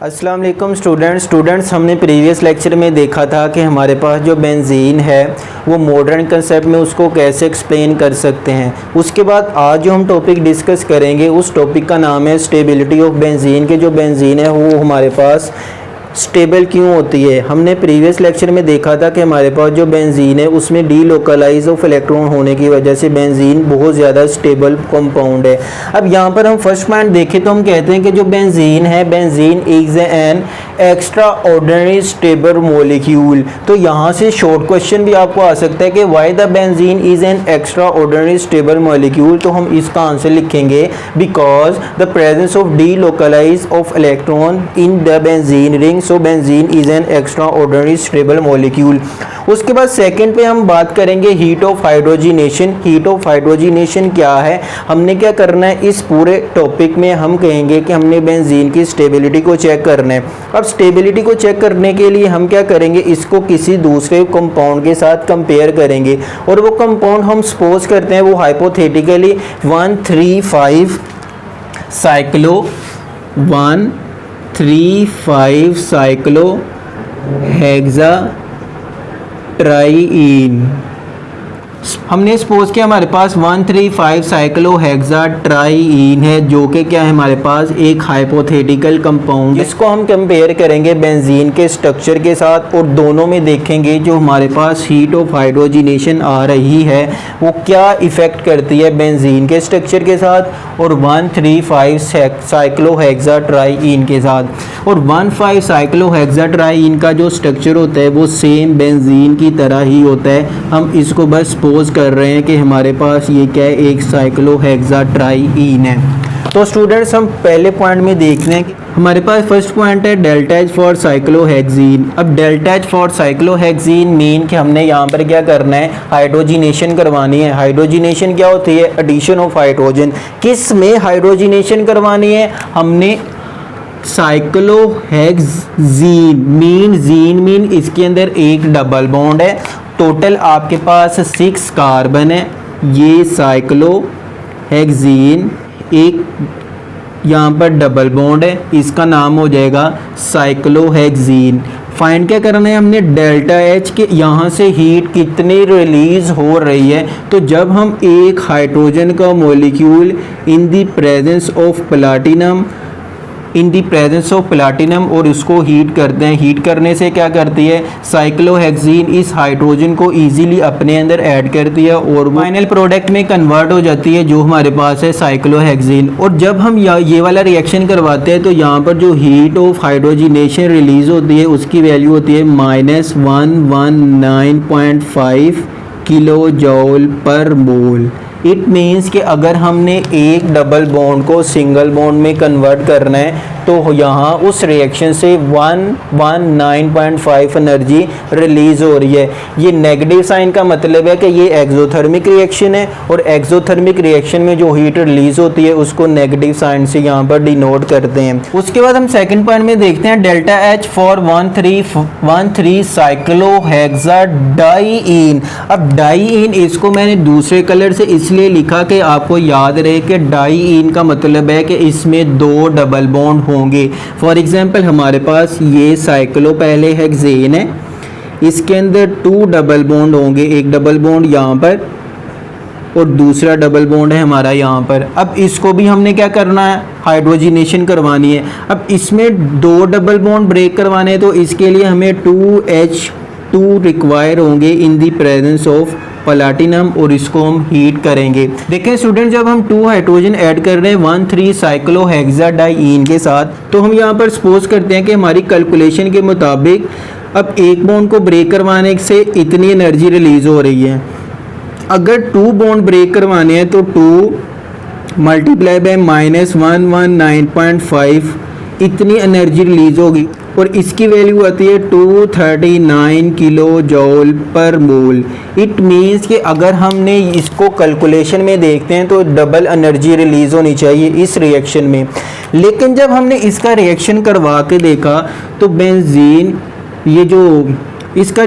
अस्सलाम वालेकुम स्टूडेंट्स हमने प्रीवियस लेक्चर में देखा था कि हमारे पास जो बेंजीन है वो मॉडर्न कंसेप्ट में उसको कैसे एक्सप्लेन कर सकते हैं। उसके बाद आज जो हम टॉपिक डिस्कस करेंगे उस टॉपिक का नाम है स्टेबिलिटी ऑफ बेंजीन। के जो बेंजीन है वो हमारे पास स्टेबल क्यों होती है। हमने प्रीवियस लेक्चर में देखा था कि हमारे पास जो बेंजीन है उसमें डीलोकलाइज ऑफ इलेक्ट्रॉन होने की वजह से बेंजीन बहुत ज़्यादा स्टेबल कंपाउंड है। अब यहाँ पर हम फर्स्ट पॉइंट देखें तो हम कहते हैं कि जो बेंजीन है, benzene is an extraordinary stable molecule. तो यहाँ से शॉर्ट क्वेश्चन भी आपको आ सकता है कि why the benzene is an extraordinary stable molecule. तो हम इसका आंसर लिखेंगे because the presence of delocalize of electron in the benzene ring, so benzene is an extraordinary stable molecule. उसके बाद सेकंड पे हम बात करेंगे heat of hydrogenation. Heat of hydrogenation क्या है, हमने क्या करना है इस पूरे टॉपिक में हम कहेंगे कि हमने बेंजीन की स्टेबिलिटी को चेक करना है। अब स्टेबिलिटी को चेक करने के लिए हम क्या करेंगे, इसको किसी दूसरे कंपाउंड के साथ कंपेयर करेंगे और वो कंपाउंड हम सपोज करते हैं वो हाइपोथेटिकली 1,3,5 साइक्लो हेक्सा ट्राईइन। हमने सपोज किया हमारे पास 1,3,5 साइक्लो हेक्सा ट्राईइन है जो कि क्या है हमारे पास एक हाइपोथेटिकल कंपाउंड, जिसको हम कंपेयर करेंगे बेंजीन के स्ट्रक्चर के साथ और दोनों में देखेंगे जो हमारे पास हीट ऑफ हाइड्रोजिनेशन आ रही है वो क्या इफ़ेक्ट करती है बेंजीन के स्ट्रक्चर के साथ और 1,3,5 साइक्लो हेक्सा ट्राईइन के साथ। और 1,5 साइक्लो हेक्सा ट्राईइन का जो स्ट्रक्चर होता है वो सेम बेंजीन की तरह ही होता है। हम इसको बस सपोज कर रहे हैं कि हमारे पास ये क्या है, एक साइक्लो हेक्सा ट्राईइन है। तो स्टूडेंट्स हम पहले पॉइंट में देख रहे हैं कि हमारे पास फर्स्ट पॉइंट है डेल्टा एच फॉर साइक्लोहेक्सीन। अब delta H for cyclohexene mean कि हमने यहाँ पर क्या करना है, हाइड्रोजिनेशन करवानी है। हाइड्रोजिनेशन क्या होती है, एडिशन ऑफ हाइड्रोजन। किस में हाइड्रोजिनेशन करवानी है, हमने साइक्लोहेक्सीन मीन इसके अंदर एक डबल बॉन्ड है, टोटल आपके पास 6 कार्बन है। ये साइक्लोहेक्सीन एक यहाँ पर डबल बॉन्ड है, इसका नाम हो जाएगा साइक्लोहेक्सीन। फाइंड क्या करना है हमने, डेल्टा एच के यहाँ से हीट कितनी रिलीज हो रही है। तो जब हम एक हाइड्रोजन का molecule in the presence of platinum और उसको हीट करते हैं, हीट करने से क्या करती है साइक्लोहेक्सीन इस हाइड्रोजन को इजीली अपने अंदर ऐड करती है और फाइनल प्रोडक्ट में कन्वर्ट हो जाती है जो हमारे पास है साइक्लोहेक्सीन। और जब हम ये वाला रिएक्शन करवाते हैं तो यहाँ पर जो हीट ऑफ हाइड्रोजिनेशन रिलीज होती है उसकी वैल्यू होती है -119.5 किलो जॉल पर मोल। इट मीन्स कि अगर हमने एक डबल बॉन्ड को सिंगल बॉन्ड में कन्वर्ट करना है तो यहाँ उस रिएक्शन से 119.5 एनर्जी रिलीज़ हो रही है। ये नेगेटिव साइन का मतलब है कि ये एक्सोथर्मिक रिएक्शन है और एक्सोथर्मिक रिएक्शन में जो हीट रिलीज़ होती है उसको नेगेटिव साइन से यहाँ पर डिनोट करते हैं। उसके बाद हम सेकंड पॉइंट में देखते हैं delta H for 1,3 cyclo hexa diyne. अब डाईइन इसको मैंने दूसरे कलर से इसलिए लिखा कि आपको याद रहे कि डाईइन का मतलब है कि इसमें 2 डबल बॉन्ड होंगे। फॉर एग्जांपल हमारे पास ये साइक्लो पहले हेक्सेन है, इसके अंदर 2 डबल बॉन्ड होंगे, एक डबल बॉन्ड यहाँ पर और दूसरा डबल बॉन्ड है हमारा यहाँ पर। अब इसको भी हमने क्या करना है, हाइड्रोजिनेशन करवानी है। अब इसमें 2 डबल बॉन्ड ब्रेक करवाने हैं तो इसके लिए हमें 2H2 रिक्वायर होंगे in the presence of platinum और इसको हम हीट करेंगे। देखें स्टूडेंट, जब हम 2 हाइड्रोजन ऐड कर रहे हैं 1,3 साइक्लो हेक्सा डाईइन के साथ तो हम यहाँ पर सपोज करते हैं कि हमारी कैलकुलेशन के मुताबिक अब एक बॉन्ड को ब्रेक करवाने से इतनी एनर्जी रिलीज हो रही है। अगर 2 बॉन्ड ब्रेक करवाने हैं तो 2 मल्टीप्लाई बाय -119.5 इतनी एनर्जी रिलीज होगी और इसकी वैल्यू आती है 239 किलो जॉल पर मोल। इट मीन्स कि अगर हमने इसको कैलकुलेशन में देखते हैं तो डबल एनर्जी रिलीज होनी चाहिए इस रिएक्शन में। लेकिन जब हमने इसका रिएक्शन करवा के देखा तो बेंजीन ये जो इसका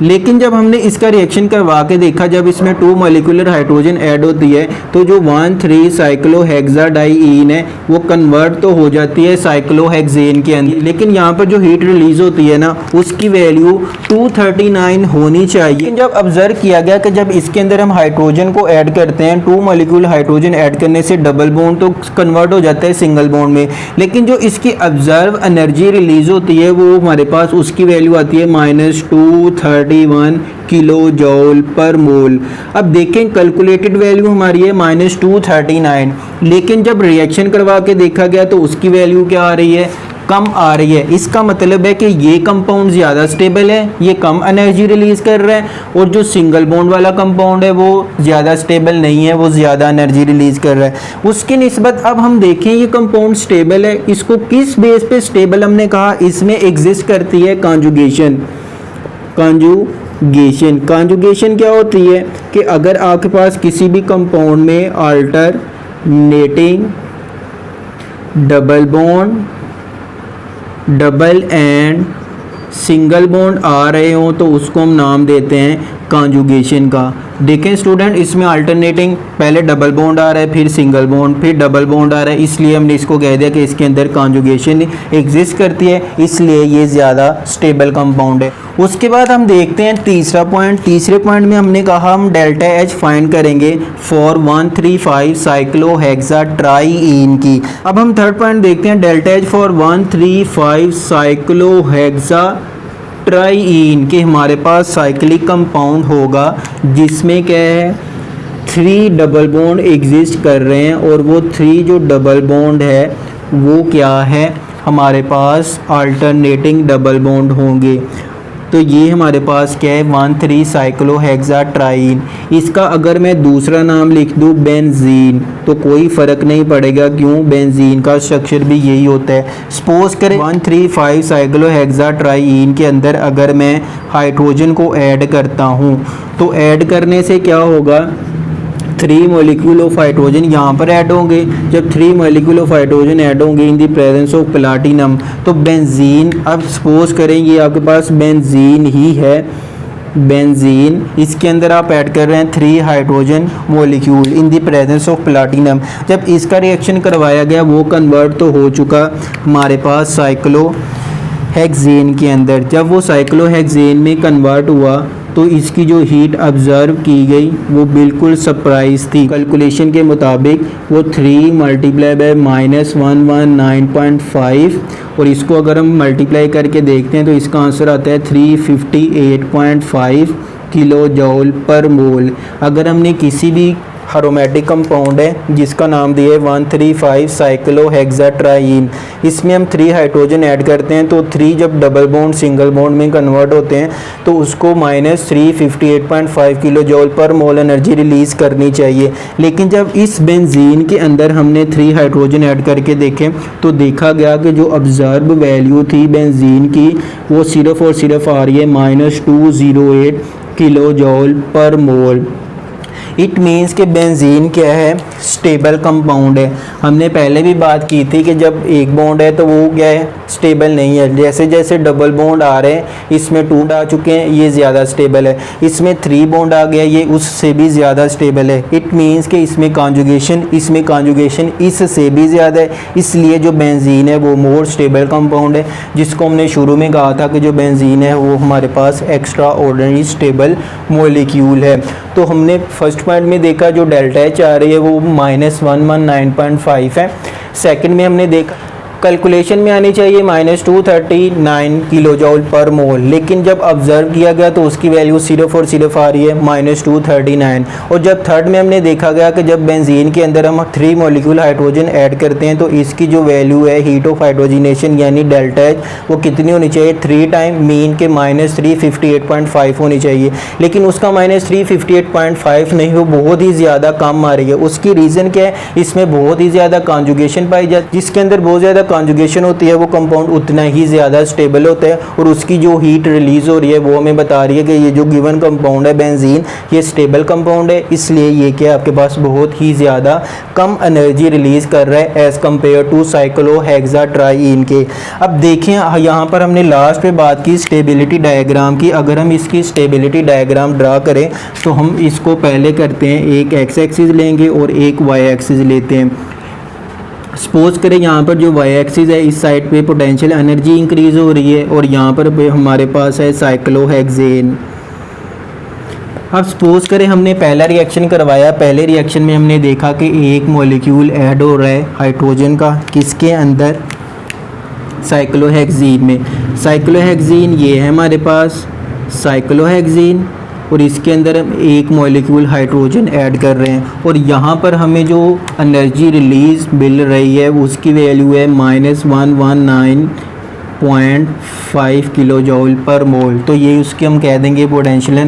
लेकिन जब हमने इसका रिएक्शन करवा के देखा, जब इसमें 2 मॉलिक्यूलर हाइड्रोजन ऐड होती है तो जो 1,3 साइक्लोहेक्साडाइईन है वो कन्वर्ट तो हो जाती है साइक्लोहेक्सेन के अंदर, लेकिन यहाँ पर जो हीट रिलीज होती है ना उसकी वैल्यू 239 होनी चाहिए। जब ऑब्जर्व किया गया कि जब इसके अंदर हम हाइड्रोजन को ऐड करते हैं, 2 मॉलिक्यूल हाइड्रोजन ऐड करने से डबल बॉन्ड तो कन्वर्ट हो जाता है सिंगल बॉन्ड में, लेकिन जो इसकी ऑब्जर्व एनर्जी रिलीज होती है वो हमारे पास उसकी वैल्यू आती है -231 किलो जॉल पर मोल। अब देखें कैलकुलेटेड वैल्यू हमारी है -239, लेकिन जब रिएक्शन करवा के देखा गया तो उसकी वैल्यू क्या आ रही है, कम आ रही है। इसका मतलब है कि ये कंपाउंड ज़्यादा स्टेबल है, ये कम एनर्जी रिलीज कर रहा है, और जो सिंगल बॉन्ड वाला कंपाउंड है वो ज़्यादा स्टेबल नहीं है, वो ज़्यादा एनर्जी रिलीज कर रहा है। उसकी निस्बत अब हम देखें ये कंपाउंड स्टेबल है, इसको किस बेस पे स्टेबल हमने कहा, इसमें एग्जिस्ट करती है कॉन्जुगेशन। कॉन्जुगेशन क्या होती है कि अगर आपके पास किसी भी कंपाउंड में alternating double bond, double and single bond आ रहे हो तो उसको हम नाम देते हैं कॉन्जुगेशन का। देखें स्टूडेंट, इसमें अल्टरनेटिंग पहले डबल बॉन्ड आ रहा है, फिर सिंगल बॉन्ड, फिर डबल बॉन्ड आ रहा है, इसलिए हमने इसको कह दिया कि इसके अंदर कॉन्जुगेशन एग्जिस्ट करती है, इसलिए ये ज़्यादा स्टेबल कंपाउंड है। उसके बाद हम देखते हैं तीसरा पॉइंट। तीसरे पॉइंट में हमने कहा हम डेल्टा एच फाइंड करेंगे फॉर 135 साइक्लोहेक्साट्राईइन की। अब हम थर्ड पॉइंट देखते हैं, डेल्टा एच फॉर 135 साइक्लोहेक्साट्राईइन के हमारे पास साइक्लिक कंपाउंड होगा जिसमें क्या है 3 डबल बॉन्ड एग्जिस्ट कर रहे हैं, और वो 3 जो डबल बॉन्ड है वो क्या है, हमारे पास अल्टरनेटिंग डबल बॉन्ड होंगे। तो ये हमारे पास क्या है 1,3 साइक्लोहेक्साट्राईन। इसका अगर मैं दूसरा नाम लिख दूँ बेंजीन तो कोई फ़र्क नहीं पड़ेगा, क्यों, बेंजीन का स्ट्रक्चर भी यही होता है। सपोज करें 135 साइक्लोहेक्साट्राईन के अंदर अगर मैं हाइड्रोजन को ऐड करता हूँ तो ऐड करने से क्या होगा, 3 मॉलिक्यूल ऑफ हाइड्रोजन यहाँ पर ऐड होंगे। जब 3 मॉलिक्यूल ऑफ हाइड्रोजन ऐड होंगे in the presence of platinum तो बेंजीन, अब सपोज करें ये आपके पास बेंजीन ही है, बेंजीन, इसके अंदर आप ऐड कर रहे हैं 3 hydrogen molecule in the presence of platinum. जब इसका रिएक्शन करवाया गया वो कन्वर्ट तो हो चुका हमारे पास साइक्लोहेक्सेन के अंदर। जब वो साइक्लोहेक्सेन में कन्वर्ट हुआ तो इसकी जो हीट ऑब्जर्व की गई वो बिल्कुल सरप्राइज थी। कैलकुलेशन के मुताबिक वो 3 मल्टीप्लाई बाय -119.5, और इसको अगर हम मल्टीप्लाई करके देखते हैं तो इसका आंसर आता है 358.5 किलो जॉल पर मोल। अगर हमने किसी भी एरोमेटिक कंपाउंड है जिसका नाम दिया है 135 साइक्लोहेक्साट्राईन, इसमें हम 3 हाइड्रोजन ऐड करते हैं तो 3 जब डबल बॉन्ड सिंगल बॉन्ड में कन्वर्ट होते हैं तो उसको -358.5 किलो जॉल पर मोल एनर्जी रिलीज़ करनी चाहिए। लेकिन जब इस बेंजीन के अंदर हमने 3 हाइड्रोजन ऐड करके देखें तो देखा गया कि जो ऑब्जर्व वैल्यू थी बेंजीन की वो सिर्फ और सिर्फ आ रही है -208 किलो जॉल पर मोल। इट मीन्स कि बेंजीन क्या है, स्टेबल कंपाउंड है। हमने पहले भी बात की थी कि जब एक बॉन्ड है तो वो क्या है, स्टेबल नहीं है। जैसे जैसे डबल बॉन्ड आ रहे हैं, इसमें 2 आ चुके हैं, ये ज़्यादा स्टेबल है। इसमें 3 बॉन्ड आ गया, ये उससे भी ज़्यादा स्टेबल है। इट मीन्स कि इसमें कॉन्जुगेशन इससे भी ज़्यादा है, इसलिए जो बेंजीन है वो मोर स्टेबल कंपाउंड है, जिसको हमने शुरू में कहा था कि जो बेंजीन है वो हमारे पास एक्स्ट्रा ऑर्डिनरी स्टेबल मॉलिक्यूल है। तो हमने फर्स्ट पॉइंट में देखा जो डेल्टा एच आ रही है वो -119.5 है। सेकंड में हमने देखा कैलकुलेशन में आनी चाहिए -239 किलो जॉल पर मोल, लेकिन जब ऑब्जर्व किया गया तो उसकी वैल्यू सिर्फ और सिर्फ आ रही है -239। और जब थर्ड में हमने देखा गया कि जब बेंजीन के अंदर हम 3 मॉलिक्यूल हाइड्रोजन ऐड करते हैं तो इसकी जो वैल्यू है हीट ऑफ हाइड्रोजिनेशन यानी डेल्टा एच वो कितनी होनी चाहिए, 3 टाइम मीन के -358.5 होनी चाहिए, लेकिन उसका -358.5 नहीं, वो बहुत ही ज़्यादा कम आ रही है। उसकी रीज़न क्या है, इसमें बहुत ही ज़्यादा कॉन्जुगेशन पाई जाती है, जिसके अंदर बहुत ज़्यादा कॉन्जुगेशन होती है वो कंपाउंड उतना ही ज़्यादा स्टेबल होता है और उसकी जो हीट रिलीज़ हो रही है वो हमें बता रही है कि ये जो गिवन कंपाउंड है बेंजीन ये स्टेबल कंपाउंड है, इसलिए ये क्या आपके पास बहुत ही ज़्यादा कम एनर्जी रिलीज़ कर रहा है एज़ कम्पेयर टू साइक्लोहेक्साट्राईन के। अब देखें यहाँ पर हमने लास्ट पे बात की स्टेबिलिटी डायग्राम की। अगर हम इसकी स्टेबिलिटी डायग्राम ड्रा करें तो हम इसको पहले करते हैं, एक एक्स एक्सिस लेंगे और एक वाई एक्सिस लेते हैं। सपोज करें यहाँ पर जो वाई एक्सिस है इस साइड पे पोटेंशियल एनर्जी इंक्रीज़ हो रही है और यहाँ पर हमारे पास है साइक्लोहेक्सेन। अब सपोज करें हमने पहला रिएक्शन करवाया, पहले रिएक्शन में हमने देखा कि एक मॉलिक्यूल ऐड हो रहा है हाइड्रोजन का, किसके अंदर, साइक्लोहेक्सीन में। साइक्लोहेक्सीन ये है हमारे पास साइक्लोहेक्सीन और इसके अंदर हम एक मॉलिक्यूल हाइड्रोजन ऐड कर रहे हैं और यहाँ पर हमें जो एनर्जी रिलीज़ मिल रही है उसकी वैल्यू है -119.5 किलो जूल पर मोल। तो ये उसकी हम कह देंगे पोटेंशियल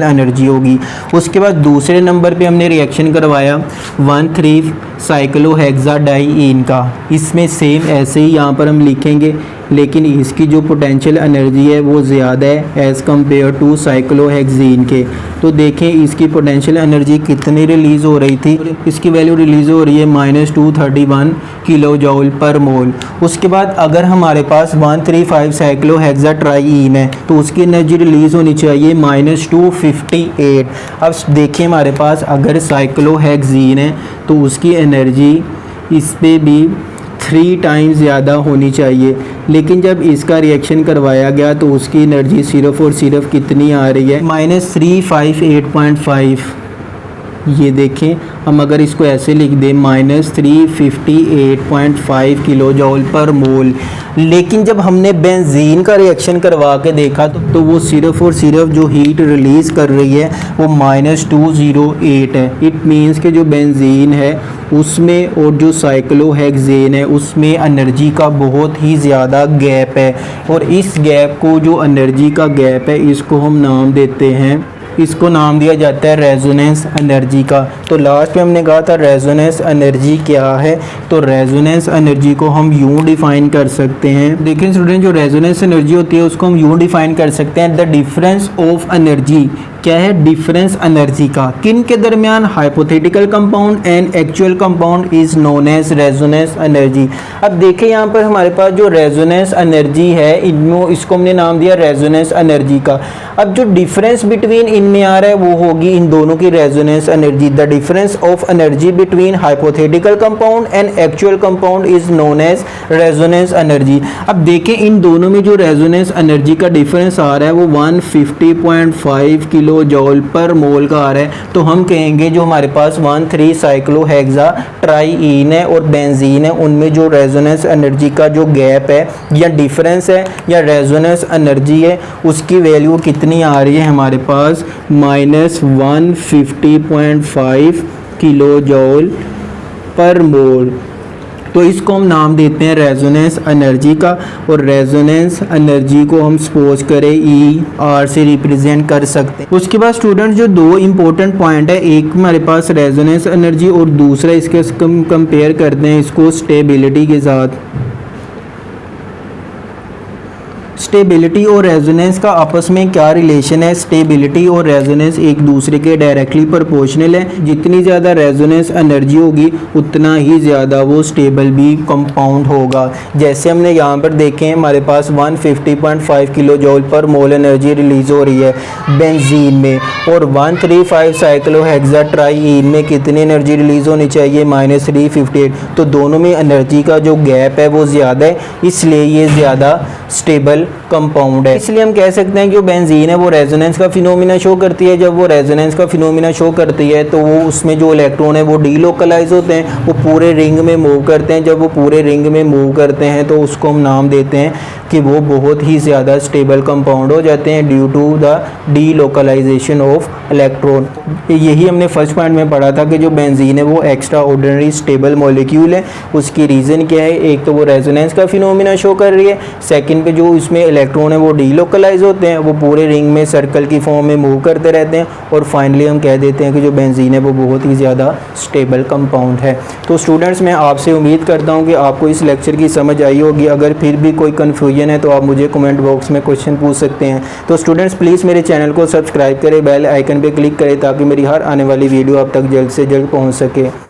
एनर्जी होगी। उसके बाद दूसरे नंबर पे हमने रिएक्शन करवाया 1,3 साइक्लोहेक्साडाईन का। इसमें सेम ऐसे ही यहाँ पर हम लिखेंगे लेकिन इसकी जो पोटेंशियल एनर्जी है वो ज़्यादा है एज़ कम्पेयर टू साइक्लोहेक्सीन के। तो देखें इसकी पोटेंशियल एनर्जी कितनी रिलीज़ हो रही थी, इसकी वैल्यू रिलीज़ हो रही है -231 किलो जूल पर मोल। उसके बाद अगर हमारे पास 135 साइक्लोहेक्साट्राईन है तो उसकी एनर्जी रिलीज़ होनी चाहिए -258। अब देखिए हमारे पास अगर साइक्लोहेक्सीन है तो उसकी एनर्जी इस पे भी 3 टाइम्स ज़्यादा होनी चाहिए, लेकिन जब इसका रिएक्शन करवाया गया तो उसकी एनर्जी सिर्फ और सिर्फ कितनी आ रही है -358.5। ये देखें हम अगर इसको ऐसे लिख दें -358.5 किलो जूल पर मोल। लेकिन जब हमने बेंजीन का रिएक्शन करवा के देखा तो वो सिर्फ और सिर्फ जो हीट रिलीज़ कर रही है वो -208 है। इट मीन्स कि जो बेंजीन है उसमें और जो साइक्लोहेक्सेन है उसमें एनर्जी का बहुत ही ज़्यादा गैप है और इस गैप को, जो एनर्जी का गैप है, इसको हम नाम देते हैं, इसको नाम दिया जाता है रेजोनेंस एनर्जी का। तो लास्ट में हमने कहा था रेजोनेंस एनर्जी क्या है, तो रेजोनेंस एनर्जी को हम यूँ डिफ़ाइन कर सकते हैं। देखिए स्टूडेंट, जो रेजोनेंस एनर्जी होती है उसको हम यूँ डिफ़ाइन कर सकते हैं, द डिफरेंस ऑफ एनर्जी। क्या है डिफरेंस एनर्जी का, किन के दरमियान, hypothetical compound and actual compound is known as resonance energy. अब देखिए यहाँ पर हमारे पास जो रेजोनेंस एनर्जी है इनमें, इसको हमने नाम दिया रेजोनेंस एनर्जी का। अब जो डिफरेंस बिटवीन इनमें आ रहा है वो होगी इन दोनों की resonance energy. The difference of energy between hypothetical compound and actual compound is known as resonance energy. अब देखें इन दोनों में जो रेजोनेंस एनर्जी का डिफरेंस आ रहा है वो 150.5 किलो जूल पर मोल का आ रहा है। तो हम कहेंगे जो हमारे पास 1,3 साइक्लोहेक्साट्राईन है और बेंजीन है उनमें जो रेजोनेंस एनर्जी का जो गैप है या डिफरेंस है या रेजोनेंस एनर्जी है उसकी वैल्यू कितनी आ रही है हमारे पास -150.5 किलो जूल पर मोल। तो इसको हम नाम देते हैं रेजोनेंस एनर्जी का और रेजोनेंस एनर्जी को हम सपोज करें ER से रिप्रेजेंट कर सकते हैं। उसके बाद स्टूडेंट जो दो इंपॉर्टेंट पॉइंट है, एक हमारे पास रेजोनेंस एनर्जी और दूसरा इसके कंपेयर करते हैं इसको स्टेबिलिटी के साथ। स्टेबिलिटी और रेजोनेंस का आपस में क्या रिलेशन है, स्टेबिलिटी और रेजोनेंस एक दूसरे के डायरेक्टली प्रोपोर्शनल है। जितनी ज़्यादा रेजोनेंस एनर्जी होगी उतना ही ज़्यादा वो स्टेबल भी कंपाउंड होगा। जैसे हमने यहाँ पर देखें हमारे पास 150.5 किलो जूल पर मोल एनर्जी रिलीज़ हो रही है बेंजीन में और 135 साइक्लोहेक्साट्राईन में कितनी एनर्जी रिलीज़ होनी चाहिए -358। तो दोनों में एनर्जी का जो गैप है वो ज़्यादा है, इसलिए ये ज़्यादा स्टेबल कंपाउंड है। इसलिए हम कह सकते हैं कि जो बेंजीन है वो रेजोनेंस का फिनोमिना शो करती है। जब वो रेजोनेंस का फिनोमिना शो करती है तो वो उसमें जो इलेक्ट्रॉन है वो डीलोकलाइज होते हैं, वो पूरे रिंग में मूव करते हैं। जब वो पूरे रिंग में मूव करते हैं तो उसको हम नाम देते हैं कि वो बहुत ही ज़्यादा स्टेबल कंपाउंड हो जाते हैं due to the delocalization of electron. यही हमने फर्स्ट पॉइंट में पढ़ा था कि जो बेंजीन है वो एक्स्ट्रा ऑर्डिनरी स्टेबल मॉलिक्यूल है। उसकी रीज़न क्या है, एक तो वो रेजोनेंस का फिनोमिना शो कर रही है, सेकंड पे जो इसमें इलेक्ट्रॉन है वो डीलोकलाइज होते हैं, वो पूरे रिंग में सर्कल की फॉर्म में मूव करते रहते हैं और फाइनली हम कह देते हैं कि जो बेंजीन है वो बहुत ही ज़्यादा स्टेबल कंपाउंड है। तो स्टूडेंट्स मैं आपसे उम्मीद करता हूँ कि आपको इस लेक्चर की समझ आई होगी। अगर फिर भी कोई कन्फ्यूजन है तो आप मुझे कमेंट बॉक्स में क्वेश्चन पूछ सकते हैं। तो स्टूडेंट्स प्लीज़ मेरे चैनल को सब्सक्राइब करें, बेल आइकन पर क्लिक करें ताकि मेरी हर आने वाली वीडियो आप तक जल्द से जल्द पहुँच सके।